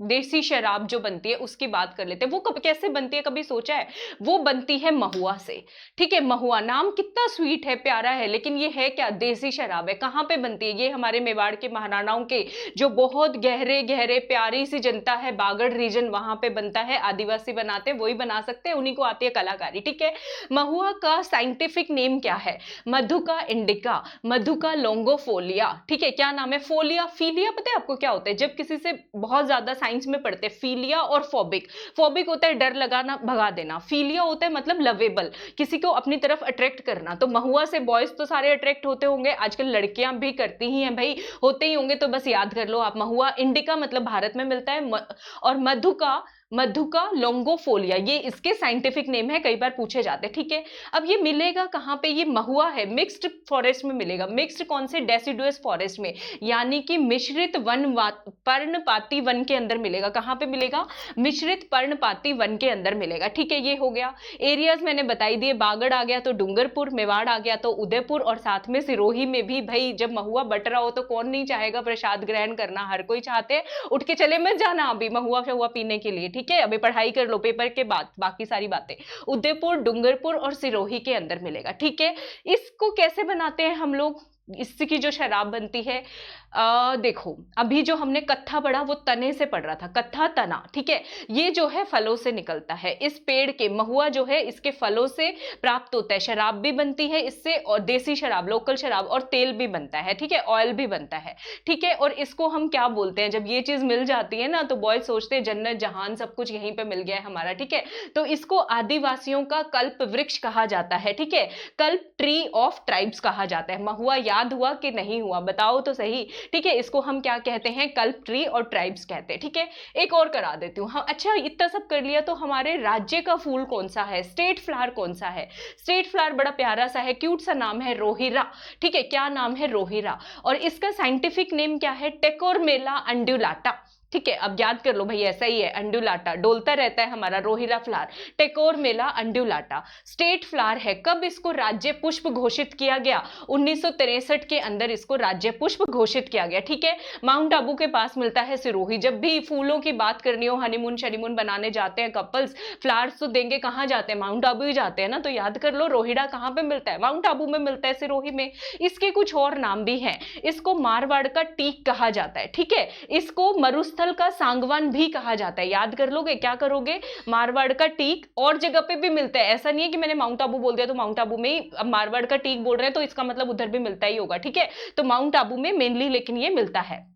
देसी शराब जो बनती है उसकी बात कर लेते हैं। वो कब कैसे बनती है, कभी सोचा है? वो बनती है महुआ से। ठीक है, महुआ नाम कितना स्वीट है, प्यारा है, लेकिन ये है क्या? देसी शराब है। कहां पे बनती है? ये हमारे मेवाड़ के महाराणाओं के जो बहुत गहरे गहरे प्यारी सी जनता है, बागड़ रीजन, वहां पे बनता है। आदिवासी बनाते हैं, वही बना सकते हैं, उन्हीं को आती है कलाकारी। ठीक है, महुआ का साइंटिफिक नेम क्या है? मधुका इंडिका, मधुका लोंगोफोलिया। ठीक है, क्या नाम है? फोलिया, फीलिया पता है आपको क्या होता है? जब किसी से बहुत ज्यादा साइंस में पढ़ते हैं, फीलिया और फोबिक। फोबिक होता है डर लगाना, भगा देना। फीलिया होता है मतलब लवेबल, किसी को अपनी तरफ अट्रैक्ट करना। तो महुआ से बॉयज तो सारे अट्रैक्ट होते होंगे, आजकल लड़कियां भी करती ही हैं भाई, होते ही होंगे, तो बस याद कर लो आप। महुआ इंडिका मतलब भारत में मिलता है, और मधुका लोंगोफोलिया ये इसके साइंटिफिक नेम है, कई बार पूछे जाते हैं। ठीक है, अब ये मिलेगा कहां पे? ये महुआ है मिक्स्ड फॉरेस्ट में मिलेगा। मिक्स्ड कौन से? डेसिडुअस फॉरेस्ट में, यानी कि मिश्रित पर्णपाती वन के अंदर मिलेगा। कहां पे मिलेगा? मिश्रित पर्णपाती वन के अंदर मिलेगा। ठीक है, ये हो गया। एरियाज मैंने बताई दिए, बागड़ आ गया तो डूंगरपुर, मेवाड़ आ गया तो उदयपुर, और साथ में सिरोही में भी। भाई जब महुआ बट रहा हो तो कौन नहीं चाहेगा प्रसाद ग्रहण करना, हर कोई चाहते हैं। उठ के चले मत जाना अभी महुआ शहुआ पीने के लिए। ठीक है, अभी पढ़ाई कर लो, पेपर के बाद बाकी सारी बातें। उदयपुर, डूंगरपुर और सिरोही के अंदर मिलेगा। ठीक है, इसको कैसे बनाते हैं हम लोग? इसकी जो शराब बनती है, देखो अभी जो हमने कत्था पढ़ा वो तने से पढ़ रहा था, कत्था तना। ठीक है, ये जो है फलों से निकलता है, इस पेड़ के महुआ जो है इसके फलों से प्राप्त होता है। शराब भी बनती है इससे, और देसी शराब, लोकल शराब, और तेल भी बनता है। ठीक है, ऑयल भी बनता है। ठीक है, और इसको हम क्या बोलते हैं? जब ये चीज मिल जाती है ना तो बॉयज सोचते हैं जन्नत जहान सब कुछ यहीं पे मिल गया है हमारा। ठीक है, तो इसको आदिवासियों का कल्प वृक्ष कहा जाता है। ठीक है, कल्प ट्री ऑफ ट्राइब्स कहा जाता है। महुआ याद हुआ कि नहीं हुआ? बताओ तो सही। ठीक है, इसको हम क्या कहते हैं? कल्प ट्री और ट्राइब्स कहते हैं। ठीक है, एक और करा देती हूँ। हाँ अच्छा, इतना सब कर लिया तो हमारे राज्य का फूल कौन सा है? स्टेट फ्लावर कौन सा है? स्टेट फ्लावर बड़ा प्यारा सा है, क्यूट सा नाम है, रोहिरा। ठीक है, क्या नाम है? रोहिरा। और इसका साइंटिफिक नेम क्या है? टेकोरमेला अंडुलाटा। ठीक है, अब याद कर लो भाई, ऐसा ही है, अंडुलाटा डोलता रहता है हमारा रोहिरा फ्लावर, टेकोरमेला अंडुलाटा स्टेट फ्लावर है। कब इसको राज्य पुष्प घोषित किया गया? 1963 के अंदर इसको राज्य पुष्प घोषित किया गया। ठीक है, माउंट आबू के पास मिलता है सिरोही। जब भी फूलों की बात करनी हो, हनीमून शनीमून बनाने जाते हैं कपल्स, फ्लावर्स तो देंगे, कहां जाते हैं? माउंट आबू ही जाते हैं ना। तो याद कर लो, रोहिड़ा कहां पे मिलता है? माउंट आबू में मिलता है, सिरोही में। इसके कुछ और नाम भी हैं। इसको मारवाड़ का टीक कहा जाता है। ठीक है, इसको मरुस्थल मरुस्थल का सांगवान भी कहा जाता है। याद कर लोगे, क्या करोगे, मारवाड़ का टीक और जगह पे भी मिलता है, ऐसा नहीं है कि मैंने माउंट आबू बोल दिया तो माउंट आबू में ही, अब मारवाड़ का टीक बोल रहे हैं तो इसका मतलब उधर भी मिलता ही होगा, ठीक है। तो माउंट आबू में मेनली लेकिन ये मिलता है।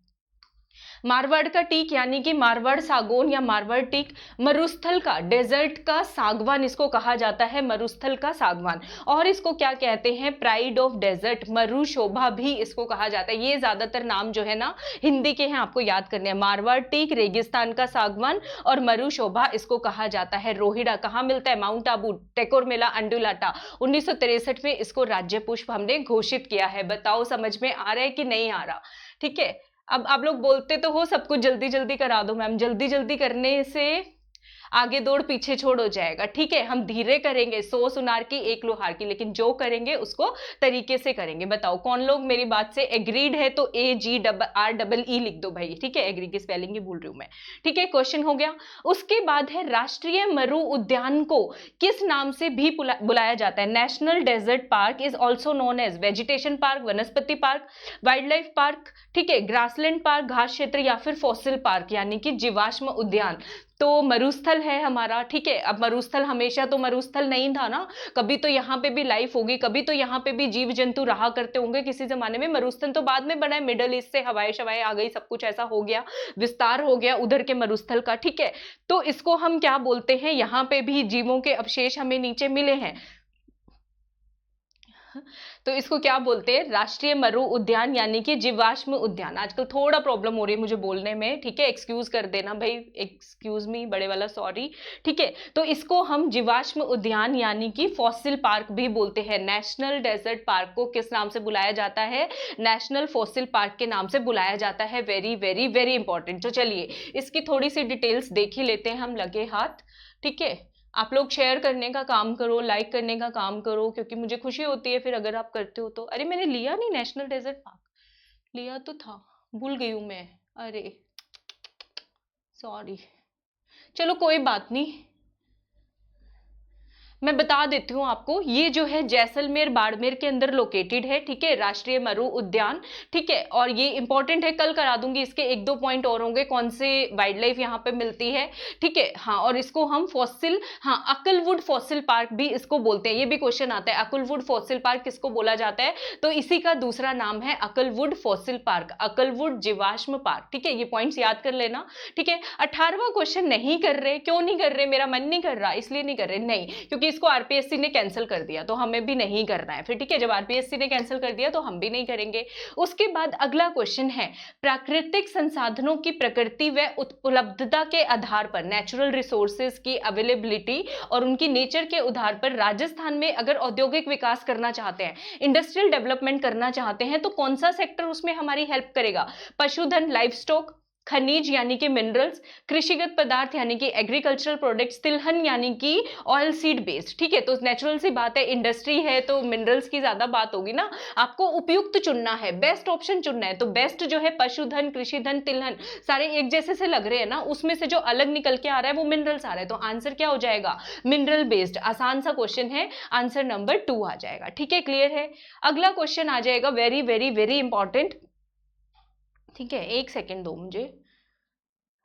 मारवाड़ का टीक यानी कि मारवाड़ सागौन या मारवाड़ टीक। मरुस्थल का, डेजर्ट का सागवान इसको कहा जाता है, मरुस्थल का सागवान। और इसको क्या कहते हैं, प्राइड ऑफ डेजर्ट, मरु शोभा भी इसको कहा जाता है। ये ज्यादातर नाम जो है ना हिंदी के हैं, आपको याद करने हैं। मारवाड़ टीक, रेगिस्तान का सागवान और मरु शोभा इसको कहा जाता है। रोहिड़ा कहाँ मिलता है, माउंट आबू, टेकोरमेला, अंडुलाटा। 1963 में इसको राज्य पुष्प हमने घोषित किया है। बताओ समझ में आ रहा है कि नहीं आ रहा, ठीक है। अब आप लोग बोलते तो हो सब कुछ जल्दी जल्दी करा दो मैम, जल्दी जल्दी करने से आगे दौड़ पीछे छोड़ हो जाएगा, ठीक है। हम धीरे करेंगे, 100 सुनार की 1 लोहार की, लेकिन जो करेंगे उसको तरीके से करेंगे। बताओ कौन लोग मेरी बात से एग्रीड है, तो AGREE लिख दो भाई, ठीक है। एग्री की स्पेलिंग ही भूल रही हूं मैं, ठीक है। क्वेश्चन हो गया। उसके बाद है राष्ट्रीय मरु उद्यान को किस नाम से भी बुलाया जाता है। National desert park is also known as vegetation park, वनस्पति पार्क, वाइल्ड लाइफ पार्क, ठीक है, ग्रासलैंड पार्क, घास क्षेत्र, या फिर फॉसिल पार्क यानी कि जीवाश्म उद्यान। तो मरुस्थल है हमारा, ठीक है। अब मरुस्थल हमेशा तो मरुस्थल नहीं था ना, कभी तो यहाँ पे भी लाइफ होगी, कभी तो यहाँ पे भी जीव जंतु रहा करते होंगे किसी जमाने में। मरुस्थल तो बाद में बना है, मिडल ईस्ट से हवाएं शवाएं आ गई, सब कुछ ऐसा हो गया, विस्तार हो गया उधर के मरुस्थल का, ठीक है। तो इसको हम क्या बोलते हैं, यहाँ पे भी जीवों के अवशेष हमें नीचे मिले हैं, तो इसको क्या बोलते हैं, राष्ट्रीय मरु उद्यान यानी कि जीवाश्म उद्यान। आजकल थोड़ा प्रॉब्लम हो रही है मुझे बोलने में, ठीक है, एक्सक्यूज कर देना भाई, एक्सक्यूज मी, बड़े वाला सॉरी, ठीक है। तो इसको हम जीवाश्म उद्यान यानी कि फॉसिल पार्क भी बोलते हैं। नेशनल डेजर्ट पार्क को किस नाम से बुलाया जाता है, नेशनल फॉसिल पार्क के नाम से बुलाया जाता है। Very very very important. तो चलिए इसकी थोड़ी सी डिटेल्स देख ही लेते हैं हम लगे हाथ, ठीक है। आप लोग शेयर करने का काम करो, लाइक करने का काम करो, क्योंकि मुझे खुशी होती है फिर अगर आप करते हो तो। अरे मैंने लिया नहीं नेशनल डेजर्ट पार्क, लिया तो था, भूल गई हूं मैं, अरे सॉरी, चलो कोई बात नहीं, मैं बता देती हूँ आपको। ये जो है जैसलमेर बाड़मेर के अंदर लोकेटेड है, ठीक है, राष्ट्रीय मरु उद्यान, ठीक है। और ये इंपॉर्टेंट है, कल करा दूंगी इसके 1-2 पॉइंट और होंगे, कौन से वाइल्ड लाइफ यहाँ पे मिलती है, ठीक है। हाँ, और इसको हम फॉसिल, हाँ, अकलवुड फॉसिल पार्क भी इसको बोलते हैं। ये भी क्वेश्चन आता है, अकलवुड फॉसिल पार्क किसको बोला जाता है, तो इसी का दूसरा नाम है अकलवुड फॉसिल पार्क, अकलवुड जीवाश्म पार्क, ठीक है। ये पॉइंट्स याद कर लेना, ठीक है। 18वां क्वेश्चन नहीं कर रहे, क्यों नहीं कर रहे, मेरा मन नहीं कर रहा इसलिए नहीं कर रहे, नहीं, क्योंकि इसको आरपीएससी ने कैंसिल कर दिया तो हमें भी नहीं करना है फिर, ठीक है। जब आरपीएससी ने कैंसिल कर दिया तो हम भी नहीं करेंगे। उसके बाद अगला क्वेश्चन है, प्राकृतिक संसाधनों की प्रकृति व उपलब्धता के आधार पर, नेचुरल रिसोर्सेज की अवेलेबिलिटी और उनकी नेचर के आधार पर राजस्थान में अगर औद्योगिक विकास करना चाहते हैं, इंडस्ट्रियल डेवलपमेंट करना चाहते हैं, तो कौन सा सेक्टर उसमें हमारी हेल्प करेगा, पशुधन, लाइफ स्टॉक, खनिज यानी कि मिनरल्स, कृषिगत पदार्थ यानी कि एग्रीकल्चरल प्रोडक्ट्स, तिलहन यानी कि ऑयल सीड बेस्ड, ठीक है। तो नेचुरल सी बात है, इंडस्ट्री है तो मिनरल्स की ज्यादा बात होगी ना, आपको उपयुक्त चुनना है, बेस्ट ऑप्शन चुनना है। तो बेस्ट जो है पशुधन, कृषिधन, तिलहन, सारे एक जैसे से लग रहे हैं ना, उसमें से जो अलग निकल के आ रहा है वो मिनरल्स आ रहा है, तो आंसर क्या हो जाएगा, मिनरल बेस्ड। आसान सा क्वेश्चन है, आंसर नंबर 2 आ जाएगा, ठीक है, क्लियर है। अगला क्वेश्चन आ जाएगा, वेरी वेरी वेरी इंपॉर्टेंट, ठीक है। 1 सेकेंड दो मुझे,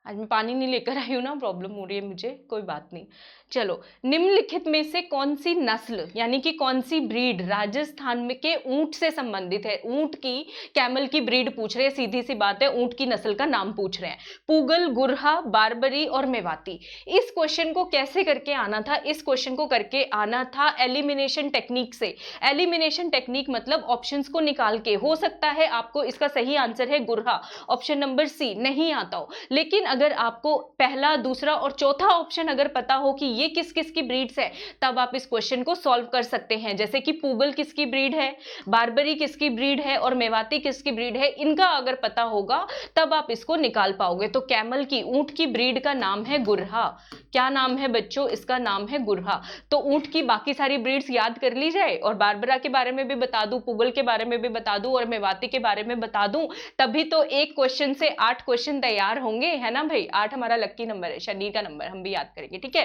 आज मैं पानी नहीं लेकर आई हूं ना, प्रॉब्लम हो रही है मुझे, कोई बात नहीं। चलो, निम्नलिखित में से कौन सी नस्ल यानी कि कौन सी ब्रीड राजस्थान में के ऊंट से संबंधित है। ऊंट की, कैमल की ब्रीड पूछ रहे हैं, सीधी सी बात है, ऊंट की नस्ल का नाम पूछ रहे हैं। पूगल, गुरहा, बारबरी और मेवाती। इस क्वेश्चन को कैसे करके आना था, इस क्वेश्चन को करके आना था एलिमिनेशन टेक्निक से। एलिमिनेशन टेक्निक मतलब ऑप्शंस को निकाल के, हो सकता है आपको इसका सही आंसर है गुरहा, ऑप्शन नंबर सी नहीं आता हो, लेकिन अगर आपको पहला, दूसरा और चौथा ऑप्शन अगर पता हो कि ये किस किस की ब्रीड्स है, तब आप इस क्वेश्चन को सॉल्व कर सकते हैं। जैसे कि पूगल किसकी ब्रीड है, बारबरी किसकी ब्रीड है और मेवाती किसकी ब्रीड है, इनका अगर पता होगा तब आप इसको निकाल पाओगे। तो कैमल की, ऊंट की ब्रीड का नाम है गुरहा। क्या नाम है बच्चों, इसका नाम है गुरहा। तो ऊंट की बाकी सारी ब्रीड्स याद कर ली जाए, और बारबरा के बारे में भी बता दूं, पूगल के बारे में भी बता दूं और मेवाती के बारे में बता दूं, तभी तो एक क्वेश्चन से 8 क्वेश्चन तैयार होंगे, है ना। ना भाई, 8 हमारा लक्की नंबर है, शनि का नंबर, हम भी याद करेंगे, ठीक है।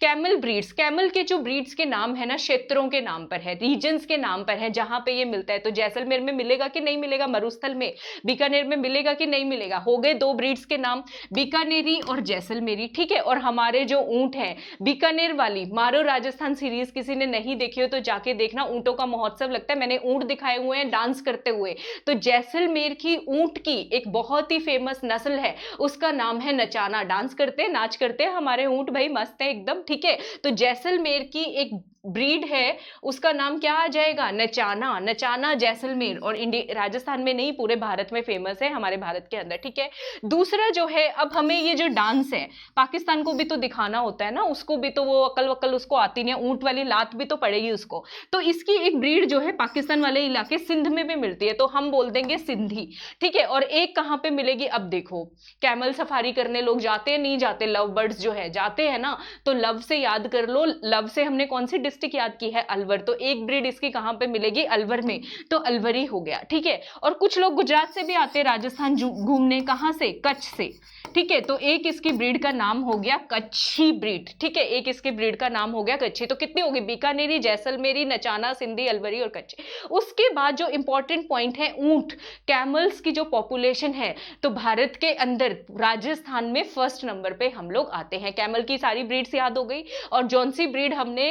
कैमल ब्रीड्स, कैमल के जो ब्रीड्स के नाम है ना क्षेत्रों के नाम पर है, रीजन्स के नाम पर है जहां पे ये मिलता है। तो जैसलमेर में मिलेगा कि नहीं मिलेगा, मरुस्थल में, बीकानेर में मिलेगा कि नहीं मिलेगा। हो गए 2 ब्रीड्स के नाम, बीकानेरी और जैसलमेरी, ठीक है। और हमारे जो ऊंट है, बीकानेर वाली मारो राजस्थान सीरीज किसी ने नहीं देखी हो तो जाके देखना, ऊंटों का महोत्सव लगता है, मैंने ऊंट दिखाए हुए हैं डांस करते हुए। तो जैसलमेर की ऊंट की एक बहुत ही फेमस नस्ल है, उसका नाम है नचाना। डांस करते हैं, नाच करते हैं हमारे ऊंट भाई, मस्त है एकदम, ठीक है। तो जैसलमेर की एक ब्रीड है, उसका नाम क्या आ जाएगा, नचाना। नचाना जैसलमेर, और राजस्थान में नहीं पूरे भारत में फेमस है, हमारे भारत के अंदर, ठीक है। दूसरा जो है, अब हमें ये जो डांस है पाकिस्तान को भी तो दिखाना होता है ना, उसको भी तो वो अकल वकल उसको आती नहीं है, ऊंट वाली लात भी तो पड़ेगी उसको। तो इसकी एक ब्रीड जो है पाकिस्तान वाले इलाके सिंध में भी मिलती है, तो हम बोल देंगे सिंधी, ठीक है। और एक कहां पे मिलेगी, अब देखो, कैमल सफारी करने लोग जाते हैं नहीं जाते, लव बर्ड्स जो है जाते हैं ना, तो लव से याद कर लो, लव से हमने कौन सी डिस्ट्रिक्ट याद की है, अलवर। तो एक ब्रीड इसकी कहां पे मिलेगी, अलवर में, तो अलवरी हो गया, ठीक है। और कुछ लोग गुजरात से भी आते हैं राजस्थान घूमने, कहां से, कच्छ से, ठीक है। तो एक इसकी ब्रीड का नाम हो गया कच्छी ब्रीड, ठीक है, एक इसकी ब्रीड का नाम हो गया कच्छी। तो कितनी होगी, बीकानेरी, जैसलमेरी, नचाना, सिंधी, अलवरी और कच्छी। उसके बाद जो इंपॉर्टेंट पॉइंट है, ऊंट, कैमल्स की जो पॉपुलेशन है, तो भारत के अंदर राजस्थान में फर्स्ट नंबर पे हम लोग आते हैं। कैमल की सारी ब्रीड्स याद हो गई, और जौन सी ब्रीड हमने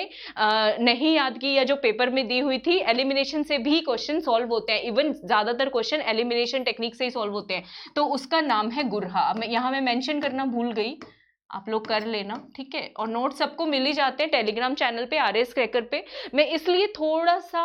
नहीं याद की या जो पेपर में दी हुई थी, एलिमिनेशन से भी क्वेश्चन सॉल्व होते हैं, इवन ज्यादातर क्वेश्चन एलिमिनेशन टेक्निक से ही सॉल्व होते हैं, तो उसका नाम है गुरहा। यहाँ मैं मेंशन करना भूल गई, आप लोग कर लेना, ठीक है। और नोट सबको मिल ही जाते हैं टेलीग्राम चैनल पे, RS क्रैकर पे। मैं इसलिए थोड़ा सा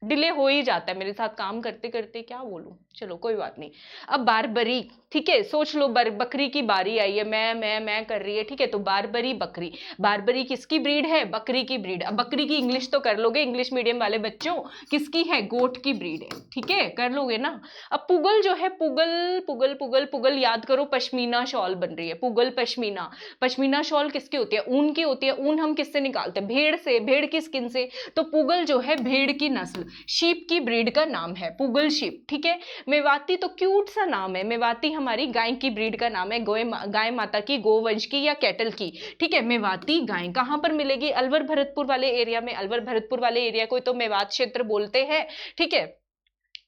डिले हो ही जाता है मेरे साथ काम करते करते, क्या बोलूं, चलो कोई बात नहीं। अब बारबरी, ठीक है, सोच लो, बकरी की बारी आई है, मैं कर रही है, ठीक है। तो बारबरी बकरी, बारबरी किसकी ब्रीड है, बकरी की ब्रीड। अब बकरी की इंग्लिश तो कर लोगे, इंग्लिश मीडियम वाले बच्चों, किसकी है, गोट की ब्रीड है, ठीक है, कर लोगे ना। अब पुगल जो है, पुगल पुगल पुगल पुगल याद करो, पश्मीना शॉल बन रही है, पुगल पश्मीना। पश्मीना शॉल किसकी होती है, ऊन की होती है। ऊन हम किससे निकालते हैं, भेड़ से, भेड़ की स्किन से। तो पुगल जो है भेड़ की नस्ल, शीप की ब्रीड का नाम है पुगल शीप, ठीक है। मेवाती तो क्यूट सा नाम है, मेवाती हमारी गाय की ब्रीड का नाम है, गाय माता की, गोवंश की या कैटल की, ठीक है। मेवाती गाय कहां पर मिलेगी, अलवर भरतपुर वाले एरिया में। अलवर भरतपुर वाले एरिया को तो मेवात क्षेत्र बोलते हैं, ठीक है।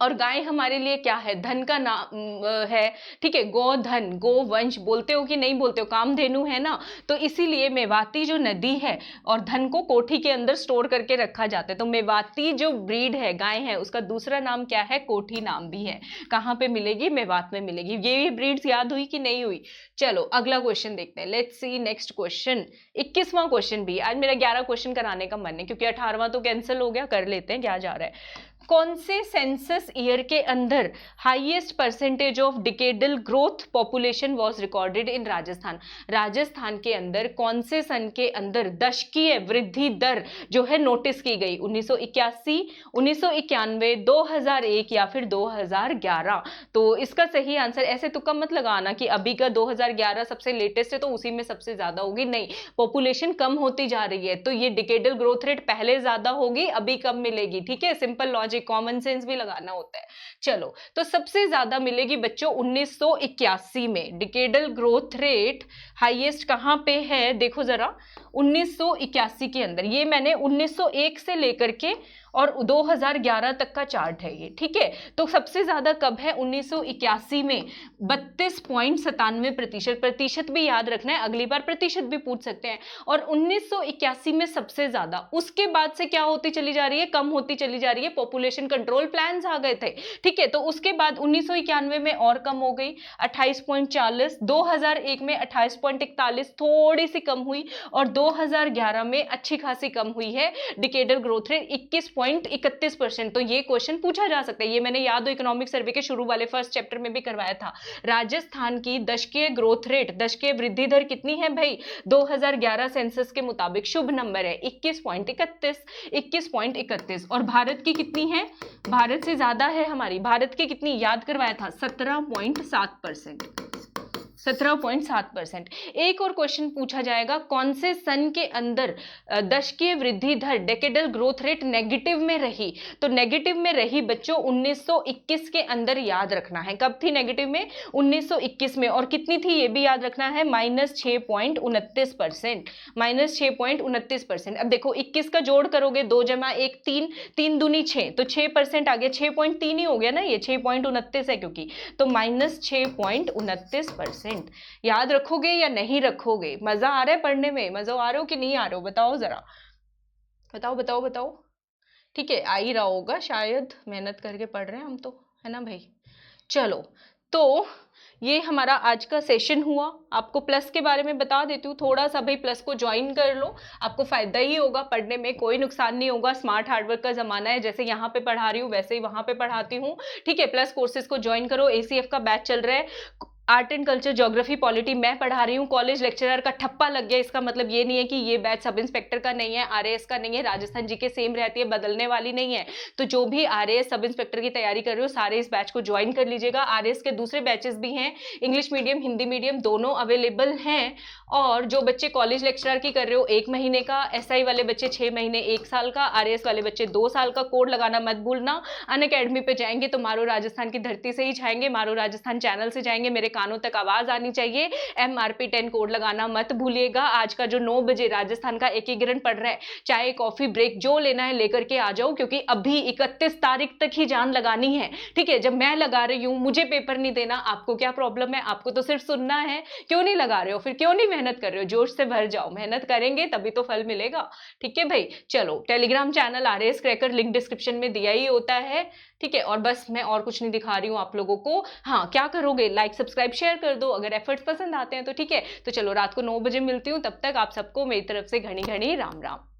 और गाय हमारे लिए क्या है, धन का नाम है, ठीक है। गोधन, गोवंश बोलते हो कि नहीं बोलते हो, कामधेनु है ना। तो इसीलिए मेवाती जो नदी है, और धन को कोठी के अंदर स्टोर करके रखा जाता है। तो मेवाती जो ब्रीड है, गाय है, उसका दूसरा नाम क्या है, कोठी नाम भी है। कहाँ पे मिलेगी, मेवात में मिलेगी। ये ब्रीड्स याद हुई कि नहीं हुई। चलो अगला क्वेश्चन देखते हैं, लेट्स सी नेक्स्ट क्वेश्चन। 21वां क्वेश्चन भी, आज मेरा 11 क्वेश्चन कराने का मन है, क्योंकि 18वां तो कैंसिल हो गया, कर लेते हैं, क्या जा रहा है। कौन से सेंसस ईयर के अंदर highest percentage of decadal growth population was recorded in Rajasthan. Rajasthan के अंदर कौन से सन के अंदर दशकीय वृद्धि दर जो है नोटिस की गई, 1981, 1991, 2001 या फिर 2011। तो इसका सही आंसर, ऐसे तुक्का मत लगाना कि अभी का 2011 सबसे लेटेस्ट है तो उसी में सबसे ज्यादा होगी, नहीं, पॉपुलेशन कम होती जा रही है, तो ये डिकेडल ग्रोथ रेट पहले ज्यादा होगी, अभी कम मिलेगी, ठीक है। सिंपल लॉजिक, कॉमन सेंस भी लगाना होता है। चलो, तो सबसे ज्यादा मिलेगी बच्चों 1981 में। डिकेडल ग्रोथ रेट हाईएस्ट कहां पे है, देखो जरा, 1981 के अंदर। ये मैंने 1901 से लेकर के और 2011 तक का चार्ट है ये, ठीक है। तो सबसे ज्यादा कब है, 1981 में 32.97%। प्रतिशत भी याद रखना है, अगली बार प्रतिशत भी पूछ सकते हैं। और 1981 में सबसे ज्यादा, उसके बाद से क्या होती चली जा रही है, कम होती चली जा रही है, पॉपुलेशन कंट्रोल प्लान्स आ गए थे, ठीक है। तो उसके बाद 1991 में और कम हो गई, 28.40, 2001 में 28.41, थोड़ी सी कम हुई, और 2011 में अच्छी खासी कम हुई है डिकेडल ग्रोथ रेट 21.31%। तो ये क्वेश्चन पूछा जा सकता है, ये मैंने याद हो इकोनॉमिक सर्वे के शुरू वाले फर्स्ट चैप्टर में भी करवाया था। राजस्थान की दशकीय ग्रोथ रेट, दशकीय वृद्धि दर कितनी है भाई, 2011 सेंसस के मुताबिक शुभ नंबर है 21.31, 21.31। और भारत की कितनी है, भारत से ज्यादा है हमारी, भारत की कितनी याद करवाया था, 17.7%, 17.7%। एक और क्वेश्चन पूछा जाएगा, कौन से सन के अंदर दशकीय वृद्धि दर डेकेडल ग्रोथ रेट नेगेटिव में रही? तो नेगेटिव में रही बच्चों 1921 के अंदर, याद रखना है। कब थी नेगेटिव में? 1921 में। और कितनी थी ये भी याद रखना है, -6.29%। -6.29%। अब देखो 21 का जोड़ करोगे, 2 जमा 1 3, 3 दूनी 6, तो 6% आ गया, 6.3 ही हो गया ना, ये 6.29 है क्योंकि, तो -6.29%। याद रखोगे या नहीं रखोगे? मजा आ रहा है पढ़ने में? मजा आ रहा हो कि नहीं आ रहा हो? बताओ जरा, बताओ बताओ बताओ। ठीक है, आ ही रहा होगा शायद, मेहनत करके पढ़ रहे हैं हम तो, है ना भाई। चलो, तो ये हमारा आज का सेशन हुआ। आपको प्लस के बारे में बता देती हूँ थोड़ा सा, भाई प्लस को ज्वाइन कर लो, आपको फायदा ही होगा, पढ़ने में कोई नुकसान नहीं होगा। स्मार्ट हार्डवर्क का जमाना है, जैसे यहाँ पे पढ़ा रही हूँ वैसे ही वहाँ पे पढ़ाती हूँ। ठीक है, प्लस कोर्सेज को ज्वाइन करो। ACF का बैच चल रहा है, art and culture, geography, polity मैं पढ़ा रही हूँ। कॉलेज लेक्चरर का ठप्पा लग गया, इसका मतलब ये नहीं है कि ये बैच सब इंस्पेक्टर का नहीं है, RAS का नहीं है, राजस्थान जीके सेम रहती है, बदलने वाली नहीं है। तो जो भी RAS सब इंस्पेक्टर की तैयारी कर रहे हो, सारे इस बैच को ज्वाइन कर लीजिएगा। RAS के दूसरे बैचेस भी हैं, इंग्लिश मीडियम, हिंदी मीडियम दोनों अवेलेबल हैं। और जो बच्चे कॉलेज लेक्चरर की कर रहे हो 1 महीने का, SI वाले बच्चे 6 महीने 1 साल का, RAS वाले बच्चे 2 साल का। कोड लगाना मत भूलना। अनअकैडमी पे जाएंगे तो मारो राजस्थान की धरती से ही जाएंगे, मारो राजस्थान चैनल से जाएंगे, मेरे कानों तक आवाज आनी चाहिए। MRP 10 कोड लगाना मत भूलिएगा। आज का जो 9 बजे राजस्थान का एकीकरण पड़ रहा है, चाय कॉफी ब्रेक जो लेना है लेकर के आ जाओ, क्योंकि अभी 31 तारीख तक ही जान लगानी है। ठीक है, जब मैं लगा रही हूं, मुझे पेपर नहीं देना, आपको क्या प्रॉब्लम है? आपको तो सिर्फ सुनना है। क्यों नहीं लगा रहे हो फिर? क्यों नहीं मेहनत कर रहे हो? जोश से भर जाओ, मेहनत करेंगे तभी तो फल मिलेगा। ठीक है भाई, चलो Telegram channel RAS cracker, link description में दिया ही होता है। ठीक है, और बस मैं और कुछ नहीं दिखा रही हूँ आप लोगों को। हाँ, क्या करोगे? लाइक सब्सक्राइब शेयर कर दो अगर एफर्ट्स पसंद आते हैं तो। ठीक है, तो चलो रात को 9 बजे मिलती हूँ, तब तक आप सबको मेरी तरफ से घनी घनी राम राम।